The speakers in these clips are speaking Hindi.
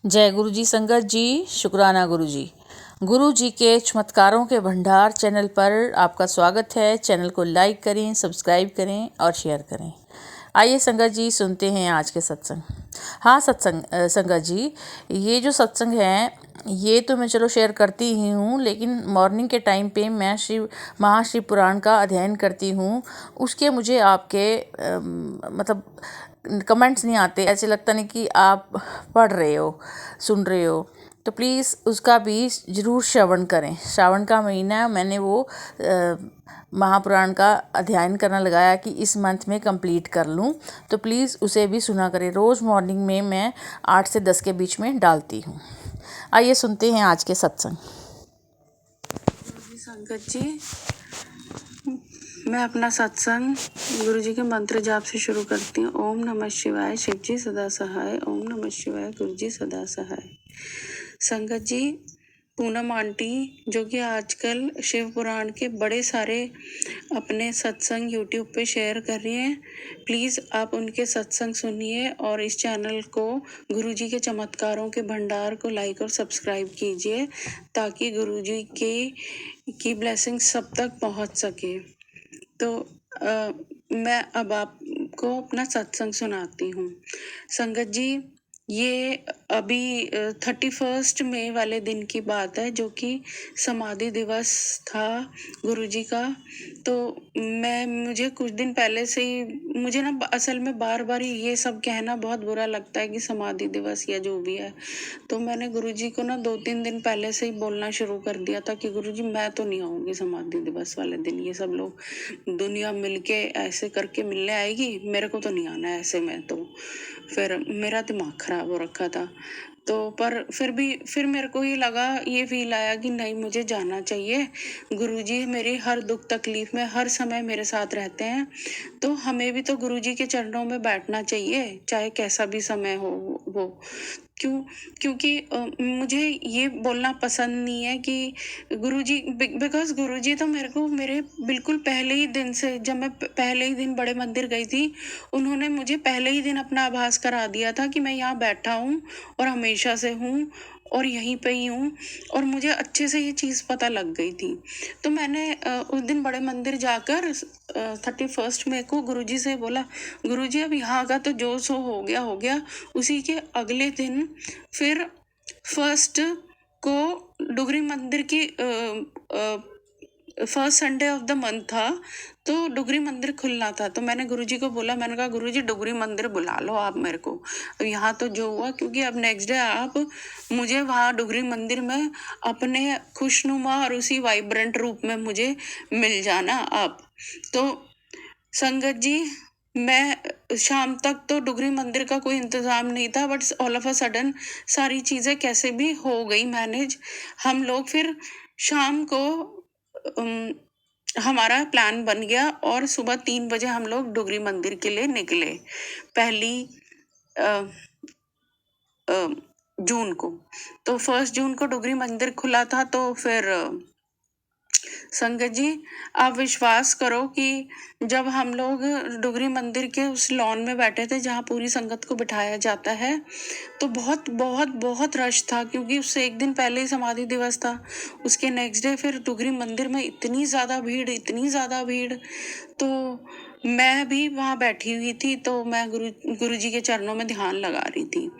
जय गुरु जी संगत जी, शुक्राना गुरु जी। गुरु जी के चमत्कारों के भंडार चैनल पर आपका स्वागत है। चैनल को लाइक करें, सब्सक्राइब करें और शेयर करें। आइए संगत जी सुनते हैं आज के सत्संग। हाँ संगत जी, ये जो सत्संग है ये तो मैं चलो शेयर करती ही हूँ, लेकिन मॉर्निंग के टाइम पे मैं महाशिव पुराण का अध्ययन करती हूँ। उसके मुझे आपके मतलब कमेंट्स नहीं आते, ऐसे लगता नहीं कि आप पढ़ रहे हो, सुन रहे हो। तो प्लीज़ उसका भी ज़रूर श्रवण करें। श्रावण का महीना मैंने वो महापुराण का अध्ययन करना लगाया कि इस मंथ में कंप्लीट कर लूँ, तो प्लीज़ उसे भी सुना करें। रोज़ मॉर्निंग में मैं 8 से 10 के बीच में डालती हूँ। आइए सुनते हैं आज के सत्संग। संगत जी, मैं अपना सत्संग गुरु जी के मंत्र जाप से शुरू करती हूँ। ओम नमः शिवाय, शिव जी सदा सहाय। ओम नमः शिवाय, गुरु जी सदा सहाय। संगत जी, पूनम आंटी जो कि आजकल शिव पुराण के बड़े सारे अपने सत्संग यूट्यूब पे शेयर कर रही हैं, प्लीज़ आप उनके सत्संग सुनिए और इस चैनल को गुरु जी के चमत्कारों के भंडार को लाइक और सब्सक्राइब कीजिए, ताकि गुरु जी की ब्लेसिंग सब तक पहुंच सके। तो मैं अब आपको अपना सत्संग सुनाती हूँ। संगत जी, ये अभी 31 मई वाले दिन की बात है, जो कि समाधि दिवस था गुरुजी का। तो मुझे कुछ दिन पहले से ही मुझे ना असल में बार बार ये सब कहना बहुत बुरा लगता है कि समाधि दिवस या जो भी है। तो मैंने गुरुजी को ना 2-3 दिन पहले से ही बोलना शुरू कर दिया था कि गुरुजी मैं तो नहीं आऊँगी समाधि दिवस वाले दिन। ये सब लोग दुनिया मिलके ऐसे करके मिलने आएगी, मेरे को तो नहीं आना है ऐसे में। तो फिर मेरा दिमाग खराब हो रखा था। तो पर फिर मेरे को ये लगा, ये फील आया कि नहीं, मुझे जाना चाहिए। गुरुजी मेरी हर दुख तकलीफ में हर समय मेरे साथ रहते हैं, तो हमें भी तो गुरुजी के चरणों में बैठना चाहिए, चाहे कैसा भी समय हो वो। क्योंकि मुझे ये बोलना पसंद नहीं है कि गुरुजी, बिकॉज गुरुजी तो मेरे को मेरे बिल्कुल पहले ही दिन से, जब मैं पहले ही दिन बड़े मंदिर गई थी, उन्होंने मुझे पहले ही दिन अपना आभास करा दिया था कि मैं यहाँ बैठा हूँ और हमेशा से हूँ और यहीं पे ही हूँ, और मुझे अच्छे से ये चीज़ पता लग गई थी। तो मैंने उस दिन बड़े मंदिर जाकर 31 मई को गुरुजी से बोला, गुरुजी अब यहाँ का तो जो सो हो गया। उसी के अगले दिन फिर 1 को डुगरी मंदिर की first Sunday off the month था, तो डुगरी मंदिर खुलना था। तो मैंने गुरुजी को बोला, मैंने कहा गुरुजी डुगरी मंदिर बुला लो आप मेरे को। अब यहाँ तो जो हुआ, क्योंकि अब नेक्स्ट डे आप मुझे वहाँ डुगरी मंदिर में अपने खुशनुमा और उसी वाइब्रेंट रूप में मुझे मिल जाना आप। तो संगत जी, मैं शाम तक तो डुगरी मंदिर का कोई इंतज़ाम नहीं था, but all of a sudden सारी चीज़ें कैसे भी हो गई मैनेज। हम लोग फिर शाम को हमारा प्लान बन गया और सुबह 3 बजे हम लोग डुगरी मंदिर के लिए निकले, पहली जून को। तो 1 जून को डुगरी मंदिर खुला था। तो फिर संगत जी, आप विश्वास करो कि जब हम लोग डुगरी मंदिर के उस लॉन में बैठे थे जहाँ पूरी संगत को बिठाया जाता है, तो बहुत बहुत बहुत रश था, क्योंकि उससे एक दिन पहले ही समाधि दिवस था। उसके नेक्स्ट डे फिर डुगरी मंदिर में इतनी ज़्यादा भीड़। तो मैं भी वहाँ बैठी हुई थी, तो मैं गुरुजी के चरणों में ध्यान लगा रही थी।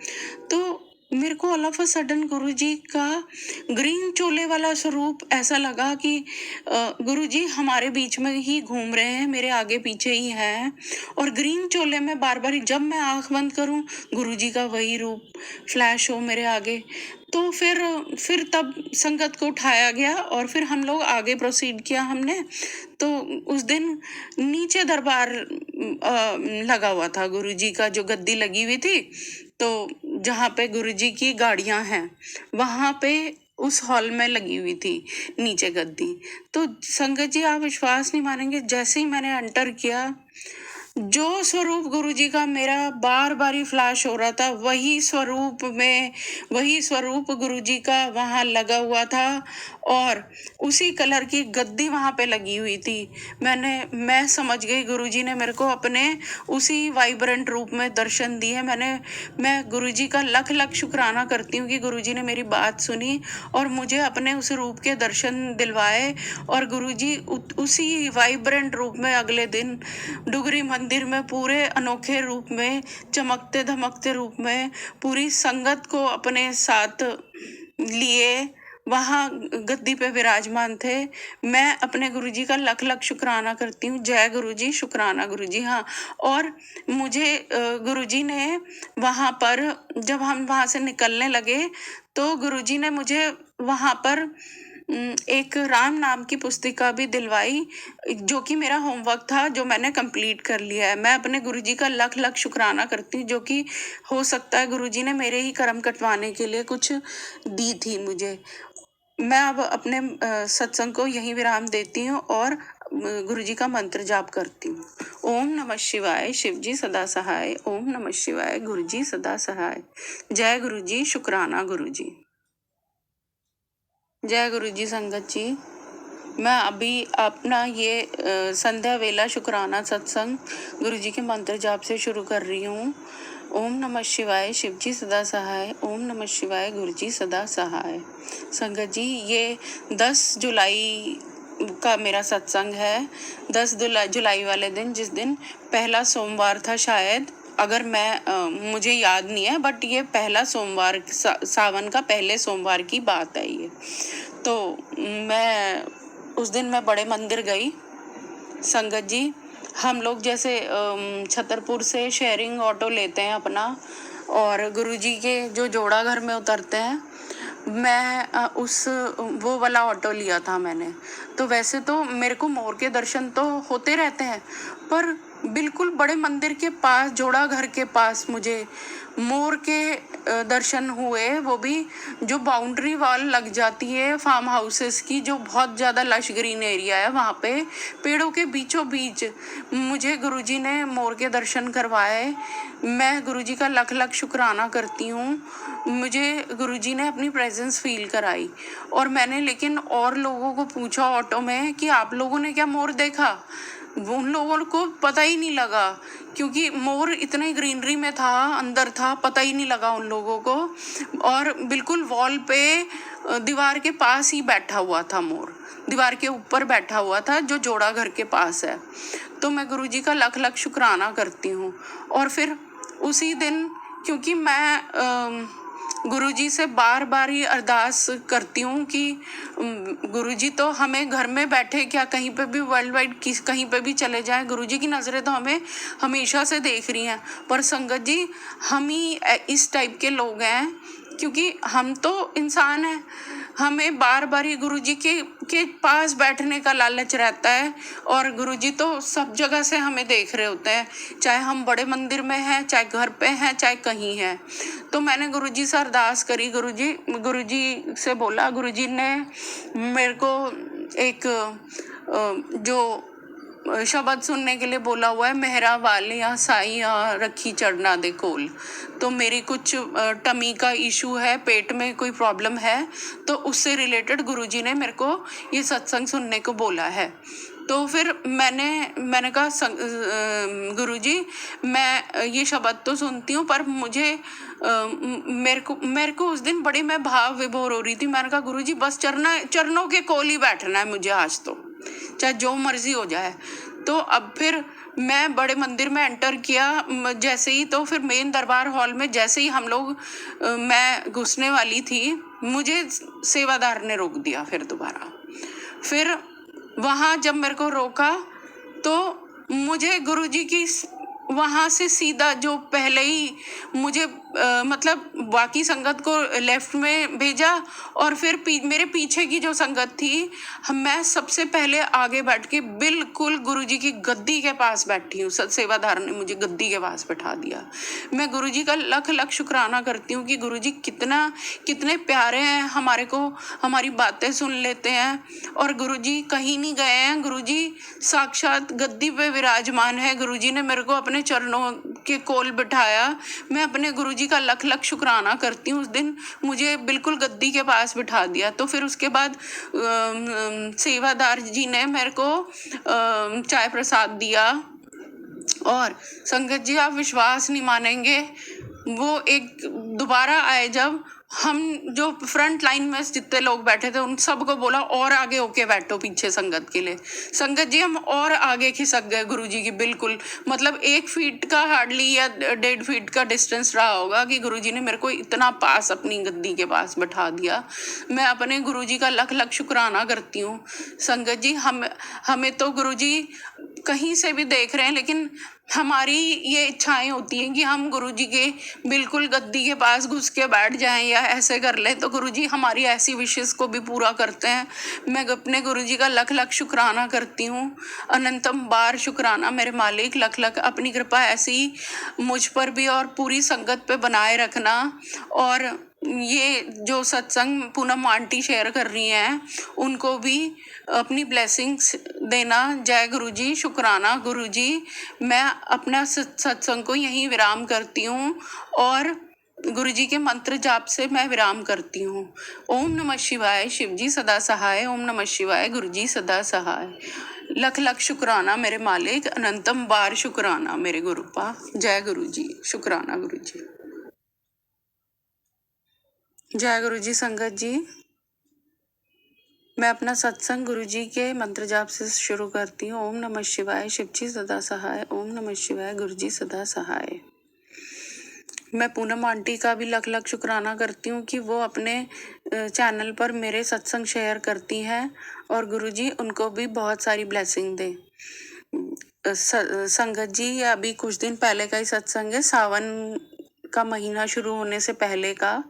तो मेरे को ऑल ऑफ अ सडन गुरुजी का ग्रीन चोले वाला स्वरूप ऐसा लगा कि गुरुजी हमारे बीच में ही घूम रहे हैं, मेरे आगे पीछे ही हैं, और ग्रीन चोले में बार बार जब मैं आंख बंद करूं गुरुजी का वही रूप फ्लैश हो मेरे आगे। तो फिर तब संगत को उठाया गया और फिर हम लोग आगे प्रोसीड किया हमने। तो उस दिन नीचे दरबार लगा हुआ था, गुरुजी का जो गद्दी लगी हुई थी, तो जहाँ पे गुरुजी की गाड़ियां हैं वहां पे उस हॉल में लगी हुई थी नीचे गद्दी। तो संगत जी, आप विश्वास नहीं मानेंगे, जैसे ही मैंने एंटर किया, जो स्वरूप गुरुजी का मेरा बार बार ही फ्लैश हो रहा था, वही स्वरूप गुरुजी का वहां लगा हुआ था, और उसी कलर की गद्दी वहां पे लगी हुई थी। मैं समझ गई गुरुजी ने मेरे को अपने उसी वाइब्रेंट रूप में दर्शन दिए। मैं गुरुजी का लख लख शुक्राना करती हूँ कि गुरुजी ने मेरी बात सुनी और मुझे अपने उस रूप के दर्शन दिलवाए। और गुरुजी उसी वाइब्रेंट रूप में अगले दिन डुगरी मंदिर में पूरे अनोखे रूप में, चमकते धमकते रूप में पूरी संगत को अपने साथ लिए वहां गद्दी पे विराजमान थे। मैं अपने गुरुजी का लख लख शुक्राना करती हूँ। जय गुरुजी, शुक्राना गुरुजी। हाँ, और मुझे गुरुजी ने वहां पर, जब हम वहां से निकलने लगे तो गुरुजी ने मुझे वहां पर एक राम नाम की पुस्तिका भी दिलवाई, जो कि मेरा होमवर्क था, जो मैंने कंप्लीट कर लिया है। मैं अपने गुरुजी का लख लख शुक्राना करती हूँ, जो कि हो सकता है गुरुजी ने मेरे ही कर्म कटवाने के लिए कुछ दी थी मुझे। मैं अब अपने सत्संग को यहीं विराम देती हूँ और गुरुजी का मंत्र जाप करती हूँ। ओम नमः शिवाय, शिवजी सदा सहाय। ओम नमः शिवाय, गुरुजी सदा सहाय। जय गुरुजी, शुक्राना गुरुजी। जय गुरुजी संगत जी। मैं अभी अपना ये संध्या वेला शुक्राना सत्संग गुरुजी के मंत्र जाप से शुरू कर रही हूँ। ओम नमः शिवाय, शिवजी सदा सहाय। ओम नमः शिवाय, गुरुजी सदा सहाय। संगत जी, ये 10 जुलाई का मेरा सत्संग है। 10 जुलाई वाले दिन, जिस दिन पहला सोमवार था शायद, अगर मुझे याद नहीं है, बट ये पहला सोमवार, सावन का पहले सोमवार की बात है ये। तो उस दिन मैं बड़े मंदिर गई। संगत जी, हम लोग जैसे छतरपुर से शेयरिंग ऑटो लेते हैं अपना, और गुरुजी के जो जोड़ा घर में उतरते हैं, मैं वो वाला ऑटो लिया था मैंने। तो वैसे तो मेरे को मोर के दर्शन तो होते रहते हैं, पर बिल्कुल बड़े मंदिर के पास, जोड़ा घर के पास, मुझे मोर के दर्शन हुए। वो भी जो बाउंड्री वॉल लग जाती है फार्म हाउसेस की, जो बहुत ज़्यादा लश ग्रीन एरिया है, वहाँ पे पेड़ों के बीचों बीच मुझे गुरुजी ने मोर के दर्शन करवाए। मैं गुरुजी का लख लख शुक्राना करती हूँ। मुझे गुरुजी ने अपनी प्रेजेंस फील कराई। और मैंने लेकिन और लोगों को पूछा ऑटो में कि आप लोगों ने क्या मोर देखा? उन लोगों को पता ही नहीं लगा, क्योंकि मोर इतने ग्रीनरी में था, अंदर था, पता ही नहीं लगा उन लोगों को। और बिल्कुल वॉल पे दीवार के पास ही बैठा हुआ था मोर, दीवार के ऊपर बैठा हुआ था, जो जोड़ा घर के पास है। तो मैं गुरुजी का लख लख शुक्राना करती हूँ। और फिर उसी दिन, क्योंकि मैं गुरुजी से बार बार ही अरदास करती हूँ कि गुरुजी तो हमें घर में बैठे क्या, कहीं पे भी वर्ल्ड वाइड कहीं पे भी चले जाएं, गुरुजी की नज़रें तो हमें हमेशा से देख रही हैं। पर संगत जी, हम ही इस टाइप के लोग हैं, क्योंकि हम तो इंसान हैं, हमें बार बार ही गुरुजी के पास बैठने का लालच रहता है। और गुरुजी तो सब जगह से हमें देख रहे होते हैं, चाहे हम बड़े मंदिर में हैं, चाहे घर पे हैं, चाहे कहीं हैं। तो मैंने गुरुजी से अरदास करी, गुरुजी से बोला। गुरुजी ने मेरे को एक जो शब्द सुनने के लिए बोला हुआ है, मेहरा वालिया साईया रखी चढ़ना दे कोल। तो मेरी कुछ टमी का इशू है, पेट में कोई प्रॉब्लम है, तो उससे रिलेटेड गुरुजी ने मेरे को ये सत्संग सुनने को बोला है। तो फिर मैंने कहा, गुरुजी, मैं ये शब्द तो सुनती हूँ, पर मुझे मेरे को उस दिन बड़ी मैं भाव विभोर हो रही थी। मैंने कहा, गुरुजी बस चरणों के कोल ही बैठना है मुझे आज तो, चाहे जो मर्जी हो जाए। तो अब फिर मैं बड़े मंदिर में एंटर किया जैसे ही, तो फिर मेन दरबार हॉल में जैसे ही हम लोग मैं घुसने वाली थी, मुझे सेवादार ने रोक दिया। फिर दोबारा फिर वहाँ जब मेरे को रोका, तो मुझे गुरुजी की वहाँ से सीधा, जो पहले ही मुझे मतलब बाकी संगत को लेफ्ट में भेजा और फिर मेरे पीछे की जो संगत थी मैं सबसे पहले आगे बैठ के बिल्कुल गुरुजी की गद्दी के पास बैठी हूँ। सेवादार ने मुझे गद्दी के पास बैठा दिया। मैं गुरुजी का लख लख शुक्राना करती हूँ कि गुरुजी कितने प्यारे हैं, हमारे को हमारी बातें सुन लेते हैं और गुरुजी कहीं नहीं गए हैं। गुरुजी साक्षात गद्दी पे विराजमान है। गुरुजी ने मेरे को अपने चरणों के कोल बिठाया। मैं अपने गुरुजी का लख लख शुक्राना करती हूँ। उस दिन मुझे बिल्कुल गद्दी के पास बिठा दिया। तो फिर उसके बाद सेवादार जी ने मेरे को चाय प्रसाद दिया। और संगत जी, आप विश्वास नहीं मानेंगे, वो एक दोबारा आए जब हम जो फ्रंट लाइन में जितने लोग बैठे थे उन सबको बोला और आगे होके बैठो पीछे संगत के लिए। संगत जी, हम और आगे खिसक गए गुरुजी की, बिल्कुल मतलब 1 फीट का हार्डली या 1.5 फीट का डिस्टेंस रहा होगा कि गुरुजी ने मेरे को इतना पास अपनी गद्दी के पास बैठा दिया। मैं अपने गुरुजी का लख लख शुक्राना करती हूँ। संगत जी, हमें तो गुरुजी कहीं से भी देख रहे हैं, लेकिन हमारी ये इच्छाएं होती हैं कि हम गुरुजी के बिल्कुल गद्दी के पास घुस के बैठ जाएं या ऐसे कर लें, तो गुरुजी हमारी ऐसी विशेष को भी पूरा करते हैं। मैं अपने गुरुजी का लख लख शुक्राना करती हूँ। अनंतम बार शुक्राना मेरे मालिक, लख लख अपनी कृपा ऐसी मुझ पर भी और पूरी संगत पे बनाए रखना। और ये जो सत्संग पूनम आंटी शेयर कर रही हैं उनको भी अपनी ब्लेसिंग्स देना। जय गुरुजी, शुक्राना गुरुजी। मैं अपना सत्संग को यहीं विराम करती हूँ और गुरुजी के मंत्र जाप से मैं विराम करती हूँ। ओम नमः शिवाय, शिवजी सदा सहाय। ओम नमः शिवाय, गुरुजी सदा सहाय। लख लख शुक्राना मेरे मालिक, अनंतम बार शुक्राना मेरे गुरुपा। जय गुरुजी, शुक्राना गुरुजी। जय गुरुजी। संगत जी, मैं अपना सत्संग गुरुजी के मंत्र जाप से शुरू करती हूँ। ओम नमः शिवाय, शिवजी सदा सहाय। ओम नमः शिवाय, गुरुजी सदा सहाय। मैं पूनम आंटी का भी लख लख शुक्राना करती हूँ कि वो अपने चैनल पर मेरे सत्संग शेयर करती हैं और गुरुजी उनको भी बहुत सारी ब्लेसिंग दे। संगत जी, ये अभी कुछ दिन पहले का ही सत्संग है, सावन का महीना शुरू होने से पहले का।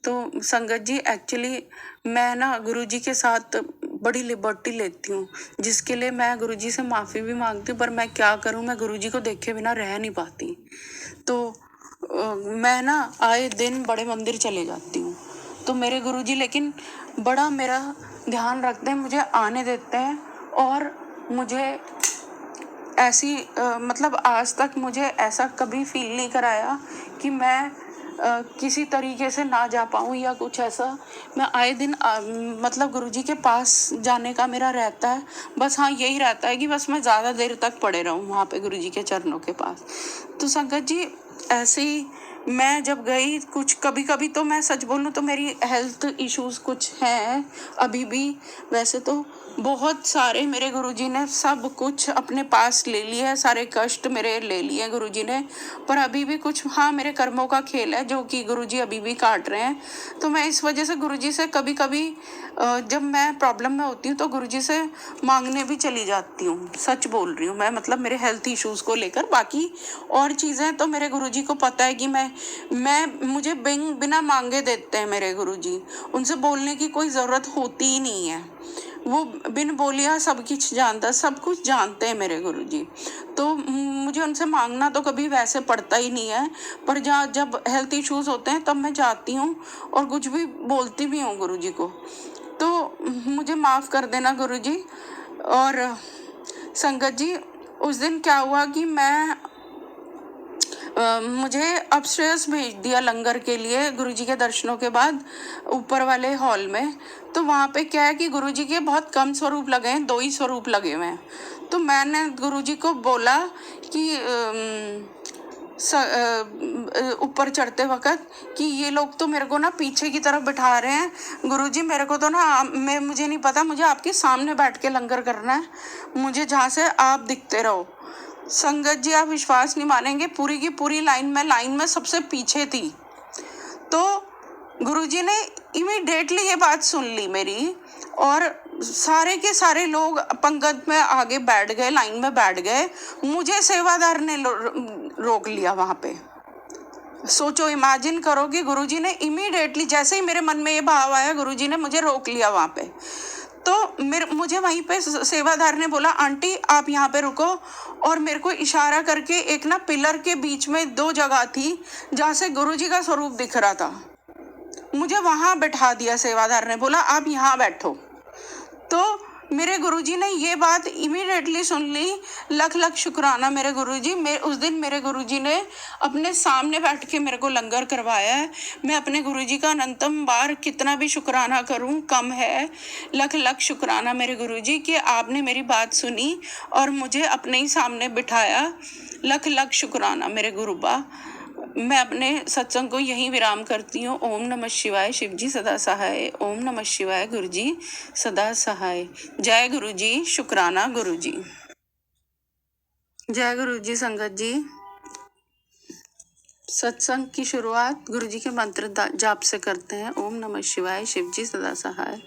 तो संगत जी, एक्चुअली मैं ना गुरुजी के साथ बड़ी लिबर्टी लेती हूँ, जिसके लिए मैं गुरुजी से माफ़ी भी मांगती हूँ, पर मैं क्या करूँ, मैं गुरुजी को देखे बिना रह नहीं पाती। तो मैं ना आए दिन बड़े मंदिर चले जाती हूँ, तो मेरे गुरुजी लेकिन बड़ा मेरा ध्यान रखते हैं, मुझे आने देते हैं और मुझे ऐसी मतलब आज तक मुझे ऐसा कभी फील नहीं कराया कि मैं किसी तरीके से ना जा पाऊँ या कुछ ऐसा। मैं आए दिन मतलब गुरुजी के पास जाने का मेरा रहता है। बस हाँ, यही रहता है कि बस मैं ज़्यादा देर तक पड़े रहूँ वहाँ पे गुरुजी के चरणों के पास। तो संगत जी, ऐसे ही मैं जब गई, कुछ कभी कभी तो मैं सच बोलूँ तो मेरी हेल्थ इश्यूज कुछ हैं अभी भी। वैसे तो बहुत सारे मेरे गुरुजी ने सब कुछ अपने पास ले लिया है, सारे कष्ट मेरे ले लिए गुरुजी ने, पर अभी भी कुछ हाँ मेरे कर्मों का खेल है जो कि गुरुजी अभी भी काट रहे हैं। तो मैं इस वजह से गुरुजी से कभी कभी जब मैं प्रॉब्लम में होती हूँ तो गुरुजी से मांगने भी चली जाती हूँ। सच बोल रही हूँ मैं, मतलब मेरे हेल्थ इश्यूज को लेकर। बाकी और चीज़ें तो मेरे गुरुजी को पता है कि मुझे बिना मांगे देते हैं मेरे गुरुजी। उनसे बोलने की कोई ज़रूरत होती ही नहीं है, वो बिन बोलिया सब कुछ जानता, सब कुछ जानते हैं मेरे गुरुजी। तो मुझे उनसे मांगना तो कभी वैसे पड़ता ही नहीं है, पर जब हेल्थ इश्यूज होते हैं तब मैं जाती हूँ और कुछ भी बोलती भी हूँ गुरुजी को। तो मुझे माफ़ कर देना गुरुजी। और संगत जी, उस दिन क्या हुआ कि मुझे अपस्टेयर्स भेज दिया लंगर के लिए गुरुजी के दर्शनों के बाद ऊपर वाले हॉल में। तो वहाँ पे क्या है कि गुरुजी के बहुत कम स्वरूप लगे हैं, 2 ही स्वरूप लगे हुए हैं। तो मैंने गुरुजी को बोला कि ऊपर चढ़ते वक्त कि ये लोग तो मेरे को ना पीछे की तरफ बिठा रहे हैं, गुरुजी मेरे को तो ना मुझे नहीं पता, मुझे आपके सामने बैठ के लंगर करना है, मुझे जहाँ से आप दिखते रहो। संगत जी, आप विश्वास नहीं मानेंगे, पूरी की पूरी लाइन में सबसे पीछे थी। तो गुरुजी ने इमीडिएटली ये बात सुन ली मेरी और सारे के सारे लोग पंगत में आगे बैठ गए, लाइन में बैठ गए। मुझे सेवादार ने रोक लिया वहाँ पे। सोचो, इमेजिन करो कि गुरुजी ने इमीडिएटली जैसे ही मेरे मन में ये भाव आया, गुरुजी ने मुझे रोक लिया वहाँ पे। तो मुझे वहीं पे सेवादार ने बोला, आंटी आप यहाँ पे रुको, और मेरे को इशारा करके एक ना पिलर के बीच में 2 जगह थी जहाँ से गुरुजी का स्वरूप दिख रहा था, मुझे वहाँ बैठा दिया। सेवादार ने बोला आप यहाँ बैठो। तो मेरे गुरुजी ने ये बात इमीडिएटली सुन ली। लख लख शुक्राना मेरे गुरुजी। उस दिन मेरे गुरुजी ने अपने सामने बैठ के मेरे को लंगर करवाया है। मैं अपने गुरुजी का अनंतम बार कितना भी शुक्राना करूं कम है। लख लख शुक्राना मेरे गुरुजी कि आपने मेरी बात सुनी और मुझे अपने ही सामने बिठाया। लख लख शुक्राना मेरे गुरुबा। मैं अपने सत्संग को यहीं विराम करती हूँ। ओम नमः शिवाय, शिव जी सदा सहाय। ओम नमः शिवाय, गुरु जी सदा सहाय। जय गुरु जी, शुक्राना गुरु जी। जय गुरु जी। संगत जी, सत्संग की शुरुआत गुरु जी के मंत्र जाप से करते हैं। ओम नमः शिवाय, शिव जी सदा सहाय।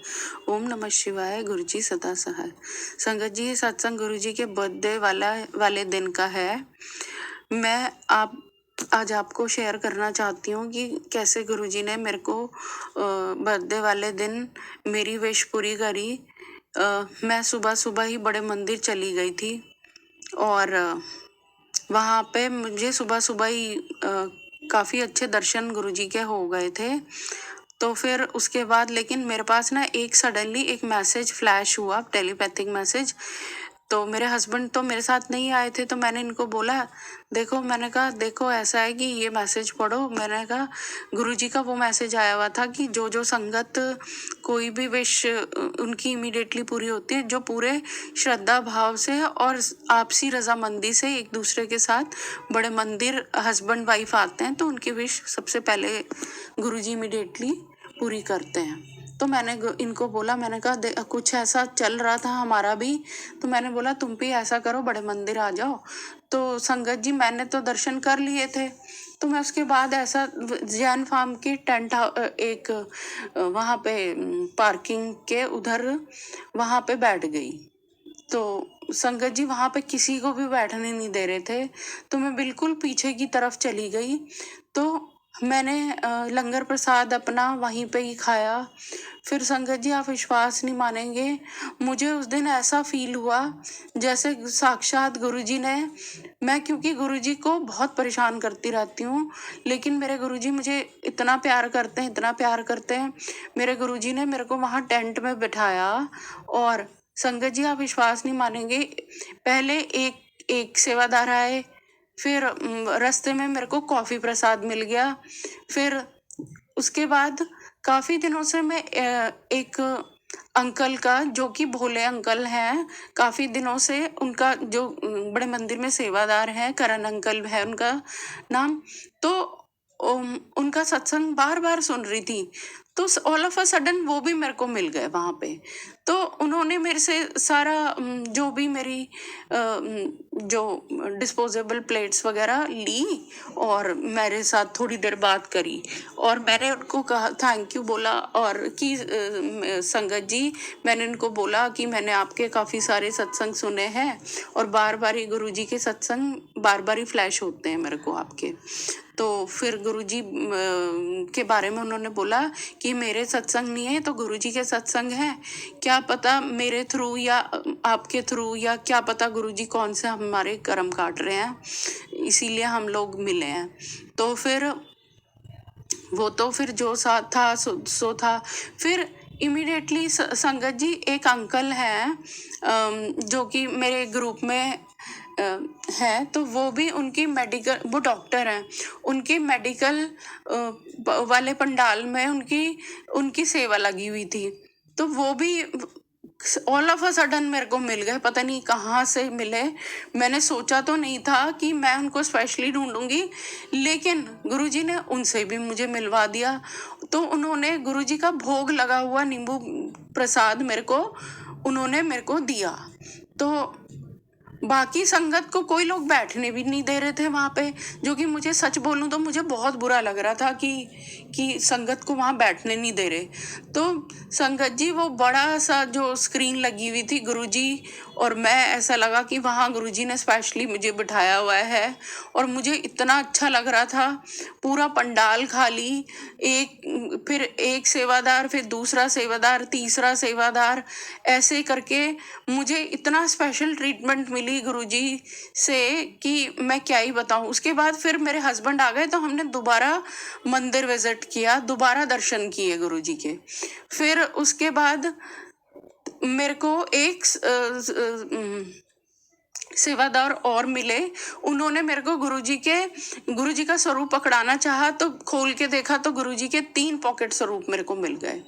ओम नमः शिवाय, गुरु जी सदा सहाय। संगत जी, ये सत्संग गुरु जी के बर्थडे वाले दिन का है। मैं आज आपको शेयर करना चाहती हूँ कि कैसे गुरुजी ने मेरे को बर्थडे वाले दिन मेरी विश पूरी करी। मैं सुबह सुबह ही बड़े मंदिर चली गई थी और वहाँ पे मुझे सुबह सुबह ही काफ़ी अच्छे दर्शन गुरुजी के हो गए थे। तो फिर उसके बाद लेकिन मेरे पास ना सडनली एक मैसेज फ्लैश हुआ, टेलीपैथिक मैसेज। तो मेरे हस्बैंड तो मेरे साथ नहीं आए थे, तो मैंने इनको बोला, मैंने कहा देखो ऐसा है कि ये मैसेज पढ़ो। मैंने कहा गुरुजी का वो मैसेज आया हुआ था कि जो संगत कोई भी विश उनकी इमीडिएटली पूरी होती है, जो पूरे श्रद्धा भाव से और आपसी रजामंदी से एक दूसरे के साथ बड़े मंदिर हस्बैंड वाइफ आते हैं, तो उनकी विश सबसे पहले गुरुजी इमीडिएटली पूरी करते हैं। तो मैंने इनको बोला, मैंने कहा कुछ ऐसा चल रहा था हमारा भी, तो मैंने बोला तुम भी ऐसा करो, बड़े मंदिर आ जाओ। तो संगत जी, मैंने तो दर्शन कर लिए थे, तो मैं उसके बाद ऐसा जैन फार्म की टेंट एक वहाँ पे पार्किंग के उधर वहाँ पे बैठ गई। तो संगत जी, वहाँ पे किसी को भी बैठने नहीं दे रहे थे, तो मैं बिल्कुल पीछे की तरफ चली गई। तो मैंने लंगर प्रसाद अपना वहीं पे ही खाया। फिर संगत जी, आप विश्वास नहीं मानेंगे, मुझे उस दिन ऐसा फील हुआ जैसे साक्षात गुरुजी ने, मैं क्योंकि गुरुजी को बहुत परेशान करती रहती हूँ, लेकिन मेरे गुरुजी मुझे इतना प्यार करते हैं, इतना प्यार करते हैं। मेरे गुरुजी ने मेरे को वहाँ टेंट में बिठाया और संगत जी, आप विश्वास नहीं मानेंगे, पहले एक सेवादार आए, फिर रास्ते में मेरे को कॉफ़ी प्रसाद मिल गया। फिर उसके बाद काफ़ी दिनों से मैं एक अंकल का, जो कि भोले अंकल हैं, काफ़ी दिनों से उनका जो बड़े मंदिर में सेवादार हैं, करण अंकल है उनका नाम, तो उनका सत्संग बार बार सुन रही थी। तो ऑल ऑफ अ सडन वो भी मेरे को मिल गए वहाँ पे। तो उन्होंने मेरे से सारा जो भी मेरी जो डिस्पोजेबल प्लेट्स वगैरह ली और मेरे साथ थोड़ी देर बात करी, और मैंने उनको कहा, थैंक यू बोला, और कि संगत जी, मैंने उनको बोला कि मैंने आपके काफ़ी सारे सत्संग सुने हैं और बार बार ही गुरुजी के सत्संग बार बार ही फ्लैश होते हैं मेरे को आपके। तो फिर गुरुजी के बारे में उन्होंने बोला कि मेरे सत्संग नहीं है तो गुरुजी के सत्संग हैं, क्या पता मेरे थ्रू या आपके थ्रू, या क्या पता गुरुजी कौन से हमारे कर्म काट रहे हैं, इसीलिए हम लोग मिले हैं। तो फिर वो तो फिर जो साथ था सो था। फिर इमीडिएटली संगत जी, एक अंकल हैं जो कि मेरे ग्रुप में है, तो वो भी उनकी मेडिकल, वो डॉक्टर हैं, उनकी मेडिकल वाले पंडाल में उनकी सेवा लगी हुई थी। तो वो भी ऑल ऑफ अ सडन मेरे को मिल गए, पता नहीं कहाँ से मिले। मैंने सोचा तो नहीं था कि मैं उनको स्पेशली ढूंढूंगी, लेकिन गुरुजी ने उनसे भी मुझे मिलवा दिया। तो उन्होंने गुरुजी का भोग लगा हुआ नींबू प्रसाद उन्होंने मेरे को दिया। तो बाकी संगत को कोई लोग बैठने भी नहीं दे रहे थे वहाँ पे, जो कि मुझे सच बोलूँ तो मुझे बहुत बुरा लग रहा था कि संगत को वहाँ बैठने नहीं दे रहे। तो संगत जी, वो बड़ा सा जो स्क्रीन लगी हुई थी गुरुजी और मैं ऐसा लगा कि वहाँ गुरुजी ने स्पेशली मुझे बिठाया हुआ है और मुझे इतना अच्छा लग रहा था। पूरा पंडाल खाली, फिर एक सेवादार, फिर दूसरा सेवादार, तीसरा सेवादार, ऐसे करके मुझे इतना स्पेशल ट्रीटमेंट मिली गुरुजी से कि मैं क्या ही बताऊं। उसके बाद फिर मेरे हस्बैंड आ गए तो हमने दोबारा मंदिर विजिट किया, दोबारा दर्शन किए गुरुजी के। फिर उसके बाद मेरे को एक सेवादार और मिले। उन्होंने मेरे को गुरुजी का स्वरूप पकड़ाना चाहा तो खोल के देखा तो गुरुजी के 3 पॉकेट स्वरूप मेरे को मिल गए।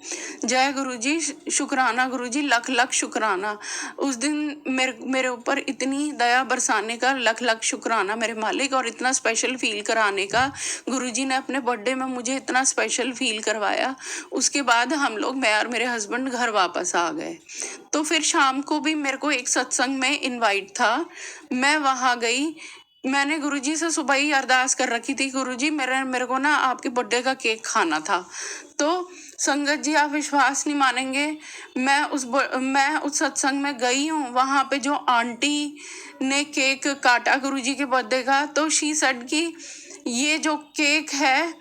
जय गुरुजी, शुक्राना गुरुजी, लख लख शुक्राना। उस दिन मेरे ऊपर इतनी दया बरसाने का लख लख शुक्राना मेरे मालिक, और इतना स्पेशल फील कराने का। गुरुजी ने अपने बर्थडे में मुझे इतना स्पेशल फील करवाया। उसके बाद हम लोग, मैं और मेरे हस्बैंड, घर वापस आ गए। तो फिर शाम को भी मेरे को एक सत्संग में इनवाइट था, मैं वहां गई। मैंने गुरुजी से सुबह ही अरदास कर रखी थी, गुरुजी मेरे को ना आपके बर्थडे का केक खाना था। तो संगत जी, आप विश्वास नहीं मानेंगे, मैं उस सत्संग में गई हूँ। वहां पे जो आंटी ने केक काटा गुरुजी के बर्थडे का, तो शी सेड कि ये जो केक है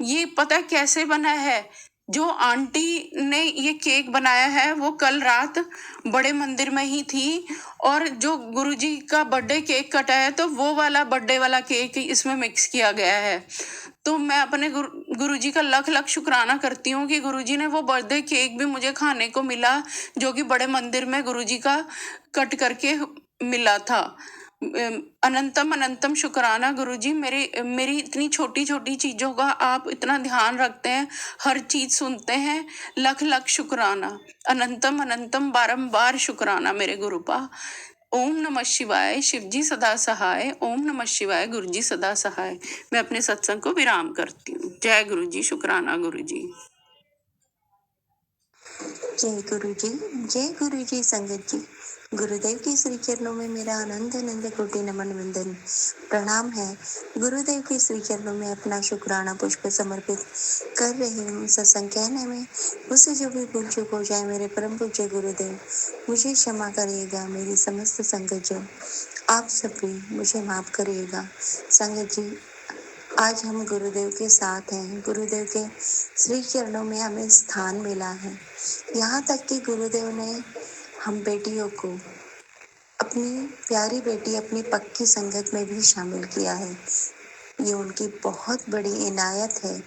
ये पता है कैसे बना है। जो आंटी ने ये केक बनाया है वो कल रात बड़े मंदिर में ही थी, और जो गुरुजी का बर्थडे केक कटा है तो वो वाला बर्थडे वाला केक इसमें मिक्स किया गया है। तो मैं अपने गुरुजी का लख लख शुक्राना करती हूँ कि गुरुजी ने वो बर्थडे केक भी मुझे खाने को मिला, जो कि बड़े मंदिर में गुरुजी का कट करके मिला था। अनंतम अनंतम शुक्राना गुरुजी, मेरी इतनी छोटी छोटी चीजों का आप इतना ध्यान रखते हैं, हर चीज सुनते हैं। लख लख शुक्राना, अनंतम अनंतम बारंबार शुक्राना मेरे गुरुपा। ओम नमः शिवाय, शिवजी सदा सहाय। ओम नमः शिवाय, गुरुजी सदा सहाय। मैं अपने सत्संग को विराम करती हूँ। जय गुरुजी, शुक्राना गुरुजी। जय गुरु जी, जय गुरु जी। संगत जी, गुरुदेव के श्री चरणों में मेरा अनंत अनंत कोटि नमन वंदन प्रणाम है। गुरुदेव के श्री चरणों में अपना शुक्राना पुष्प समर्पित कर रही हूँ। सत्संग कहने में मुझसे जो भी भूल चूक हो जाए, मेरे परम पूज्य गुरुदेव मुझे क्षमा करिएगा। मेरी समस्त संगत जो आप सब भी मुझे माफ करिएगा। संगत जी, आज हम गुरुदेव के साथ हैं। गुरुदेव के श्री चरणों में हमें स्थान मिला है। यहाँ तक कि गुरुदेव ने हम बेटियों को, अपनी प्यारी बेटी, अपनी पक्की संगत में भी शामिल किया है। ये उनकी बहुत बड़ी इनायत है।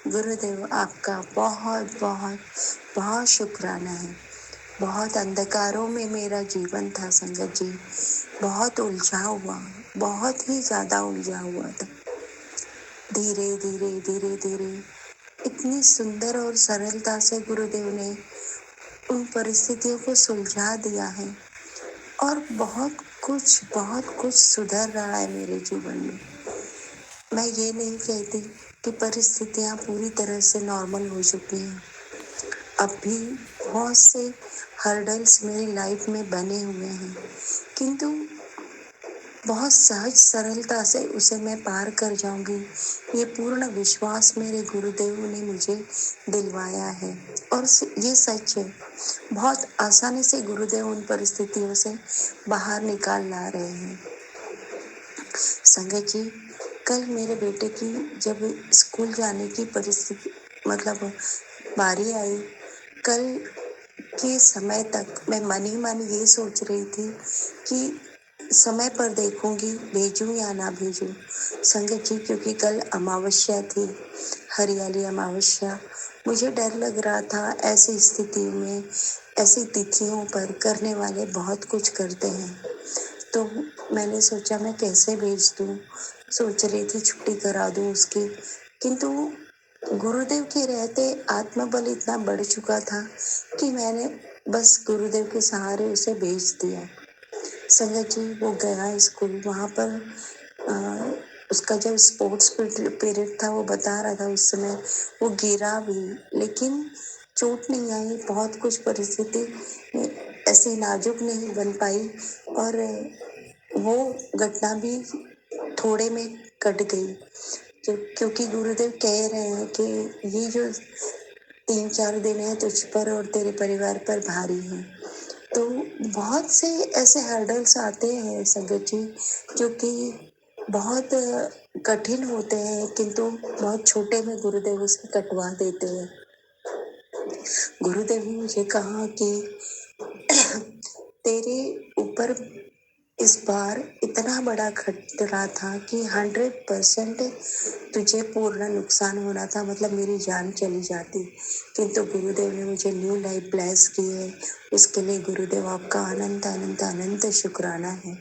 गुरुदेव, आपका बहुत बहुत बहुत शुक्राना है। बहुत अंधकारों में मेरा जीवन था संगत जी, बहुत उलझा हुआ, बहुत ही ज़्यादा उलझा हुआ था। धीरे धीरे धीरे धीरे इतनी सुंदर और सरलता से गुरुदेव ने उन परिस्थितियों को सुलझा दिया है, और बहुत कुछ सुधर रहा है मेरे जीवन में। मैं ये नहीं कहती कि परिस्थितियाँ पूरी तरह से नॉर्मल हो चुकी हैं। अब भी बहुत से हर्डल्स मेरी लाइफ में बने हुए हैं, किंतु बहुत सहज सरलता से उसे मैं पार कर जाऊंगी, ये पूर्ण विश्वास मेरे गुरुदेव ने मुझे दिलवाया है। और ये सच है, बहुत आसानी से गुरुदेव उन परिस्थितियों से बाहर निकाल ला रहे हैं। संगत जी, कल मेरे बेटे की जब स्कूल जाने की परिस्थिति बारी आई, कल के समय तक मैं मन ही मन ये सोच रही थी कि समय पर देखूंगी भेजूं या ना भेजूं। संगत जी, क्योंकि कल अमावस्या थी, हरियाली अमावस्या। मुझे डर लग रहा था, ऐसी स्थितियों में, ऐसी तिथियों पर करने वाले बहुत कुछ करते हैं। तो मैंने सोचा मैं कैसे भेज दूं। सोच रही थी छुट्टी करा दूं उसकी, किंतु गुरुदेव के रहते आत्मबल इतना बढ़ चुका था कि मैंने बस गुरुदेव के सहारे उसे भेज दिया। संगत जी, वो गया स्कूल। वहाँ पर उसका जब स्पोर्ट्स पीरियड था, वो बता रहा था उस समय वो गिरा भी, लेकिन चोट नहीं आई। बहुत कुछ परिस्थिति ऐसी नाजुक नहीं बन पाई, और वो घटना भी थोड़े में कट गई। क्योंकि गुरुदेव कह रहे हैं कि ये जो 3-4 दिन है तुझ पर और तेरे परिवार पर भारी है। तो बहुत से ऐसे हर्डल्स आते हैं संगत जी, जो कि बहुत कठिन होते हैं, किंतु बहुत छोटे में गुरुदेव उसे कटवा देते हैं। गुरुदेव ने मुझे कहा कि तेरे ऊपर इस बार इतना बड़ा खतरा था कि 100% तुझे पूर्ण नुकसान होना था, मतलब मेरी जान चली जाती, किंतु गुरुदेव ने मुझे न्यू लाइफ ब्लेस की है। उसके लिए गुरुदेव आपका अनंत अनंत अनंत शुक्राना है।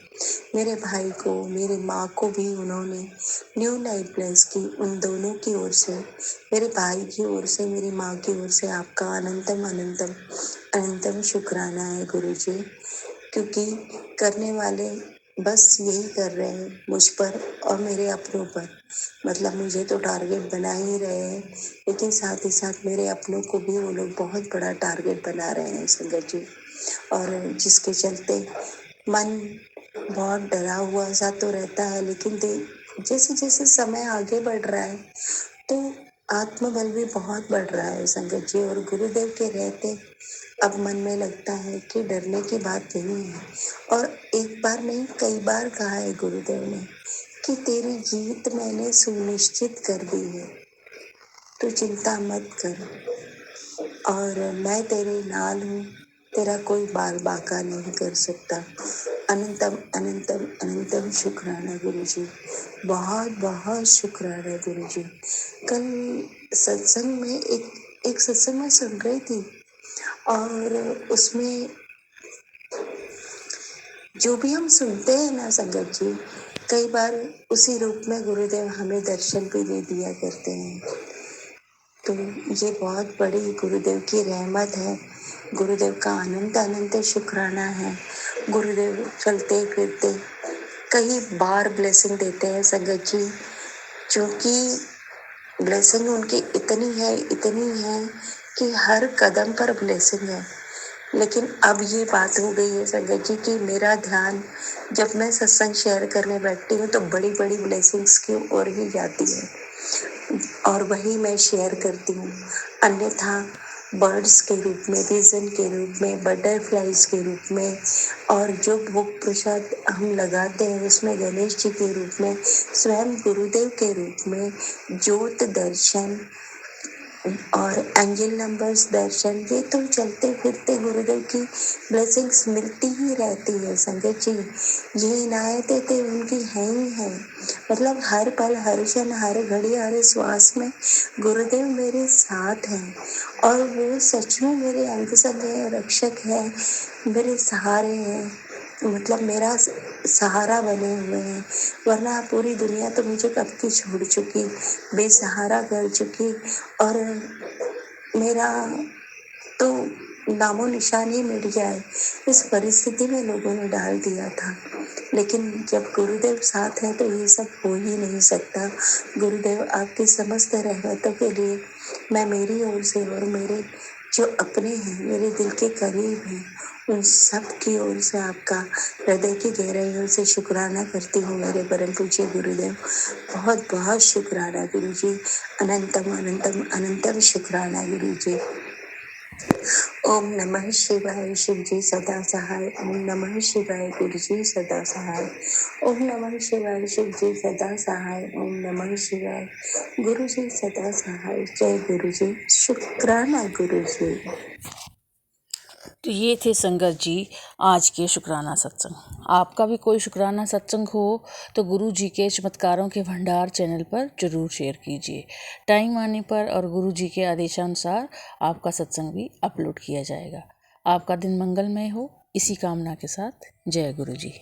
मेरे भाई को, मेरी माँ को भी उन्होंने न्यू लाइफ ब्लेस की। उन दोनों की ओर से, मेरे भाई की ओर से, मेरी माँ की ओर से आपका अनंतम अनंतम अनंतम शुक्राना है गुरुजी, क्योंकि करने वाले बस यही कर रहे हैं मुझ पर और मेरे अपनों पर। मतलब मुझे तो टारगेट बना ही रहे हैं, लेकिन साथ ही साथ मेरे अपनों को भी वो लोग बहुत बड़ा टारगेट बना रहे हैं संगत जी, और जिसके चलते मन बहुत डरा हुआ सा तो रहता है। लेकिन जैसे जैसे समय आगे बढ़ रहा है तो आत्मबल भी बहुत बढ़ रहा है संगत जी, और गुरुदेव के रहते अब मन में लगता है कि डरने की बात नहीं है। और एक बार नहीं, कई बार कहा है गुरुदेव ने कि तेरी जीत मैंने सुनिश्चित कर दी है, तू चिंता मत कर और मैं तेरे नाल हूँ, तेरा कोई बाल बाका नहीं कर सकता। अनंतम अनंतम अनंतम शुक्राना गुरुजी, बहुत बहुत शुक्राना गुरुजी। कल सत्संग में एक सत्संग में सुन रही थी, और उसमें जो भी हम सुनते हैं ना संगत जी, कई बार उसी रूप में गुरुदेव हमें दर्शन भी दे दिया करते हैं। तो ये बहुत बड़ी गुरुदेव की रहमत है, गुरुदेव का अनंत अनंत शुक्राना है। गुरुदेव चलते फिरते कई बार ब्लेसिंग देते हैं संगत जी, जो कि ब्लेसिंग उनकी इतनी है कि हर कदम पर ब्लेसिंग है। लेकिन अब ये बात हो गई है संगत जी कि मेरा ध्यान जब मैं सत्संग शेयर करने बैठती हूँ तो बड़ी बड़ी ब्लेसिंग्स की ओर ही जाती है, और वही मैं शेयर करती हूँ। अन्यथा बर्ड्स के रूप में, विजन के रूप में, बटरफ्लाइज के रूप में, और जो भोग प्रसाद हम लगाते हैं उसमें गणेश जी के रूप में, स्वयं गुरुदेव के रूप में, ज्योत दर्शन और एंजल नंबर्स दर्शन, ये तो चलते फिरते गुरुदेव की ब्लेसिंग्स मिलती ही रहती है संगत जी। ये इनायतें तो उनकी हैं ही हैं, मतलब हर पल, हर क्षण, हर घड़ी, हर श्वास में गुरुदेव मेरे साथ हैं, और वो सच में मेरे अंग संग है, रक्षक है, मेरे सहारे हैं, मतलब मेरा सहारा बने हुए हैं। वरना पूरी दुनिया तो मुझे कब की छोड़ चुकी, बेसहारा कर चुकी, और मेरा तो नामो निशान ही मिट गया है। इस परिस्थिति में लोगों ने डाल दिया था, लेकिन जब गुरुदेव साथ है तो ये सब हो ही नहीं सकता। गुरुदेव आपकी समस्त रहमतों के लिए मैं मेरी ओर से और मेरे जो अपने हैं, मेरे दिल के करीब हैं, उन सब की ओर से आपका हृदय की गहराइयों से शुक्राना करती हूँ मेरे परम पूज्य गुरुदेव। बहुत बहुत शुक्राना गुरुजी, अनंतम अनंतम अनंतम शुक्राना गुरुजी। ओम नमः शिवाय, शिव जी सदा सहाय। ओम नमः शिवाय, गुरु जी सदा सहाय। ओम नमः शिवाय, शिव जी सदा सहाय। ओम नमः शिवाय, गुरु जी सदा सहाय। जय गुरु जी, शुक्राना गुरु जी। तो ये थे संगत जी आज के शुक्राना सत्संग। आपका भी कोई शुक्राना सत्संग हो तो गुरु जी के चमत्कारों के भंडार चैनल पर जरूर शेयर कीजिए। टाइम आने पर और गुरु जी के आदेशानुसार आपका सत्संग भी अपलोड किया जाएगा। आपका दिन मंगलमय हो, इसी कामना के साथ जय गुरु जी।